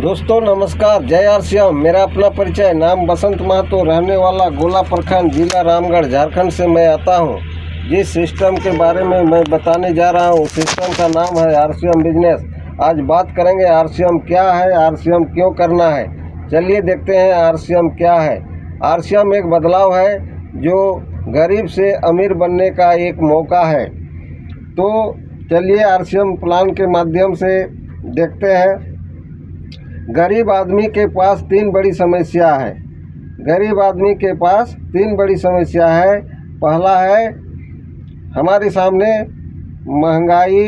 दोस्तों नमस्कार, जय आरसीएम। मेरा अपना परिचय, नाम बसंत महतो, रहने वाला गोला प्रखंड, जिला रामगढ़, झारखंड से मैं आता हूं। जिस सिस्टम के बारे में मैं बताने जा रहा हूं, सिस्टम का नाम है आरसीएम बिजनेस। आज बात करेंगे आरसीएम क्या है, आरसीएम क्यों करना है। चलिए देखते हैं आरसीएम क्या है। आरसीएम एक बदलाव है जो गरीब से अमीर बनने का एक मौका है। तो चलिए आरसीएम प्लान के माध्यम से देखते हैं। गरीब आदमी के पास तीन बड़ी समस्या है। गरीब आदमी के पास तीन बड़ी समस्या है। पहला है हमारे सामने महंगाई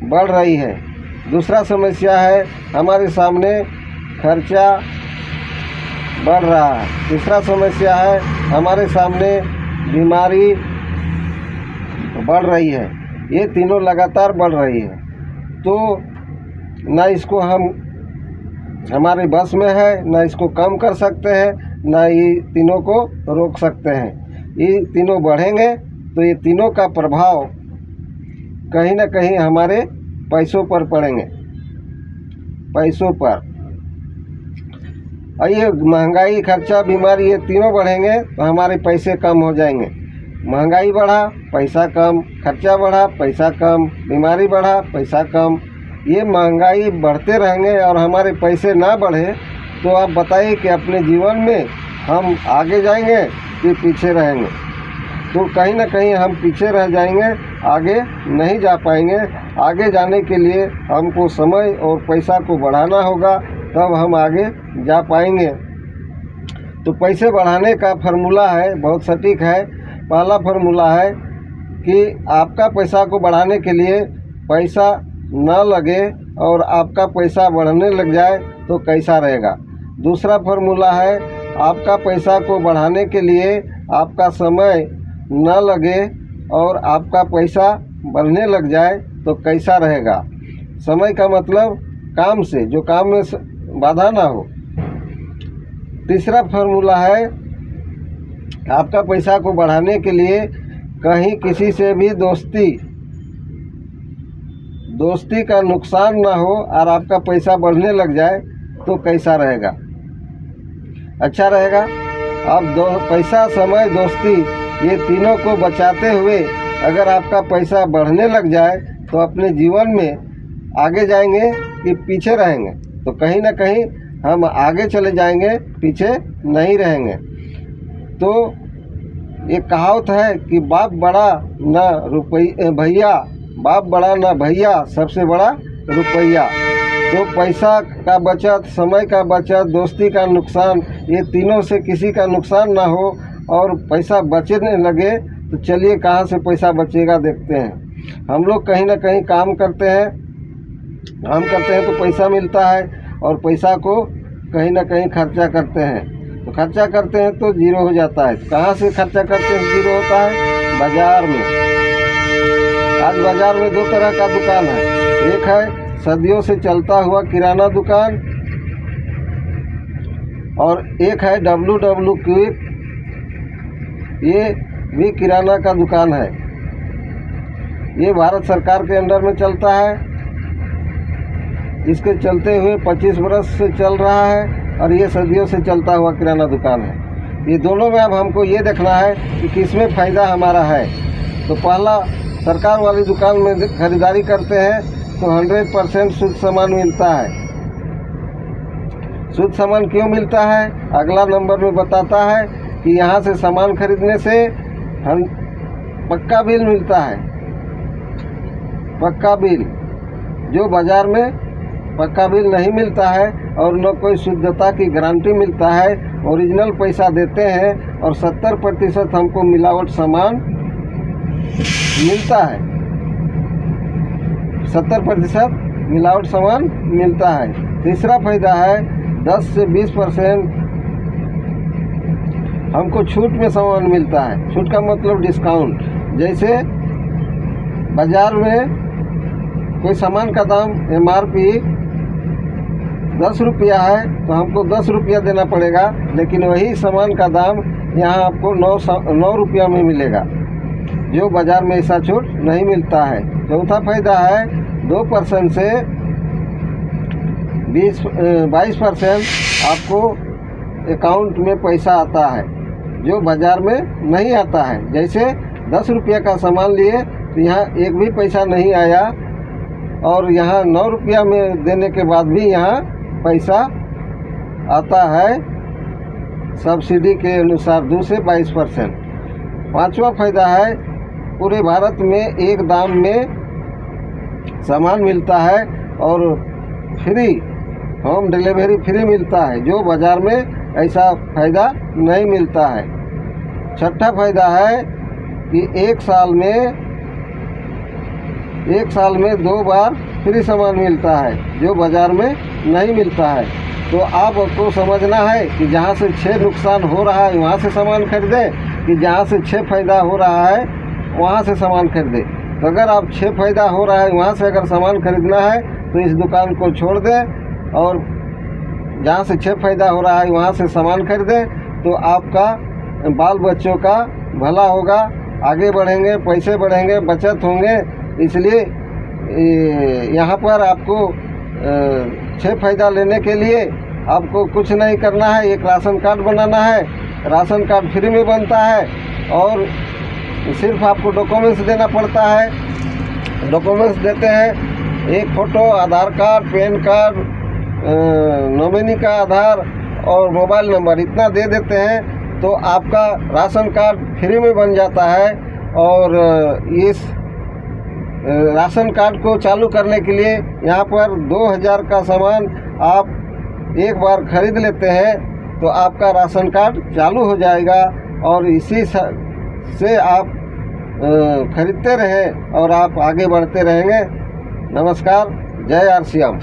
बढ़ रही है। दूसरा समस्या है हमारे सामने खर्चा बढ़ रहा है। तीसरा समस्या है हमारे सामने बीमारी बढ़ रही है। ये तीनों लगातार बढ़ रही है। तो ना इसको हम हमारे बस में है, ना इसको कम कर सकते हैं, ना ये तीनों को रोक सकते हैं। ये तीनों बढ़ेंगे तो ये तीनों का प्रभाव कहीं ना कहीं हमारे पैसों पर पड़ेंगे, पैसों पर। और ये महंगाई, खर्चा, बीमारी, ये तीनों बढ़ेंगे तो हमारे पैसे कम हो जाएंगे। महंगाई बढ़ा, पैसा कम; खर्चा बढ़ा, पैसा कम; बीमारी बढ़ा, पैसा कम। ये महंगाई बढ़ते रहेंगे और हमारे पैसे ना बढ़े तो आप बताइए कि अपने जीवन में हम आगे जाएंगे कि पीछे रहेंगे। तो कहीं ना कहीं हम पीछे रह जाएंगे, आगे नहीं जा पाएंगे। आगे जाने के लिए हमको समय और पैसा को बढ़ाना होगा, तब हम आगे जा पाएंगे। तो पैसे बढ़ाने का फार्मूला है, बहुत सटीक है। पहला फार्मूला है कि आपका पैसा को बढ़ाने के लिए पैसा न लगे और आपका पैसा बढ़ने लग जाए तो कैसा रहेगा। दूसरा फार्मूला है आपका पैसा को बढ़ाने के लिए आपका समय न लगे और आपका पैसा बढ़ने लग जाए तो कैसा रहेगा। समय का मतलब काम से, जो काम में बाधा ना हो। तीसरा फार्मूला है आपका पैसा को बढ़ाने के लिए कहीं किसी से भी दोस्ती का नुकसान ना हो और आपका पैसा बढ़ने लग जाए तो कैसा रहेगा, अच्छा रहेगा। अब पैसा, समय, दोस्ती, ये तीनों को बचाते हुए अगर आपका पैसा बढ़ने लग जाए तो अपने जीवन में आगे जाएंगे कि पीछे रहेंगे। तो कहीं ना कहीं हम आगे चले जाएंगे, पीछे नहीं रहेंगे। तो एक कहावत है कि बाप बड़ा ना भैया, बाप बड़ा ना भैया, सबसे बड़ा रुपया। तो पैसा का बचत, समय का बचत, दोस्ती का नुकसान, ये तीनों से किसी का नुकसान ना हो और पैसा बचने लगे तो चलिए कहाँ से पैसा बचेगा देखते हैं। हम लोग कहीं ना कहीं काम करते हैं तो पैसा मिलता है और पैसा को कहीं ना कहीं खर्चा करते हैं। तो खर्चा करते हैं तो जीरो हो जाता है। कहाँ से खर्चा करते हैं जीरो होता है? बाज़ार में। आज बाज़ार में दो तरह का दुकान है। एक है सदियों से चलता हुआ किराना दुकान और एक है WW क्विक। ये भी किराना का दुकान है। ये भारत सरकार के अंडर में चलता है। इसके चलते हुए 25 वर्ष से चल रहा है और ये सदियों से चलता हुआ किराना दुकान है। ये दोनों में अब हमको ये देखना है कि किसमें फ़ायदा हमारा है। तो पहला, सरकार वाली दुकान में खरीदारी करते हैं तो 100% शुद्ध सामान मिलता है। शुद्ध सामान क्यों मिलता है अगला नंबर में बताता है कि यहाँ से सामान खरीदने से हम पक्का बिल मिलता है। पक्का बिल, जो बाज़ार में पक्का बिल नहीं मिलता है और न कोई शुद्धता की गारंटी मिलता है। ओरिजिनल पैसा देते हैं और 70% हमको मिलावट सामान मिलता है। 70% मिलावट सामान मिलता है। तीसरा फायदा है 10 से 20% हमको छूट में सामान मिलता है। छूट का मतलब डिस्काउंट। जैसे बाज़ार में कोई सामान का दाम MRP 10 रुपया है तो हमको 10 रुपया देना पड़ेगा, लेकिन वही सामान का दाम यहाँ आपको 9 रुपया में मिलेगा, जो बाज़ार में ऐसा छूट नहीं मिलता है। चौथा फायदा है 2% से 22% आपको अकाउंट में पैसा आता है, जो बाज़ार में नहीं आता है। जैसे 10 रुपये का सामान लिए तो यहाँ एक भी पैसा नहीं आया, और यहाँ 9 रुपया में देने के बाद भी यहाँ पैसा आता है सब्सिडी के अनुसार 2 से 22%। पांचवा फ़ायदा है, पूरे भारत में एक दाम में सामान मिलता है और फ्री होम डिलीवरी फ्री मिलता है, जो बाज़ार में ऐसा फ़ायदा नहीं मिलता है। छठा फ़ायदा है कि एक साल में 2 बार फ्री सामान मिलता है, जो बाज़ार में नहीं मिलता है। तो आपको समझना है कि जहाँ से 6 नुकसान हो रहा है वहाँ से सामान खरीदें, कि जहाँ से 6 फ़ायदा हो रहा है वहाँ से सामान खरीदें। तो अगर आप 6 फ़ायदा हो रहा है वहाँ से अगर सामान खरीदना है तो इस दुकान को छोड़ दें, और जहाँ से 6 फ़ायदा हो रहा है वहाँ से सामान खरीदें, तो आपका बाल बच्चों का भला होगा, आगे बढ़ेंगे, पैसे बढ़ेंगे, बचत होंगे। इसलिए यहाँ पर आपको 6 फ़ायदा लेने के लिए आपको कुछ नहीं करना है, एक राशन कार्ड बनाना है। राशन कार्ड फ्री में बनता है, और सिर्फ आपको डॉक्यूमेंट्स देना पड़ता है। डॉक्यूमेंट्स देते हैं, एक फ़ोटो, आधार कार्ड, पैन कार्ड, नॉमिनी का आधार और मोबाइल नंबर, इतना दे देते हैं तो आपका राशन कार्ड फ्री में बन जाता है। और इस राशन कार्ड को चालू करने के लिए यहाँ पर 2000 का सामान आप एक बार खरीद लेते हैं तो आपका राशन कार्ड चालू हो जाएगा, और इसी से आप खरीदते रहें और आप आगे बढ़ते रहेंगे। नमस्कार, जय आर श्याम।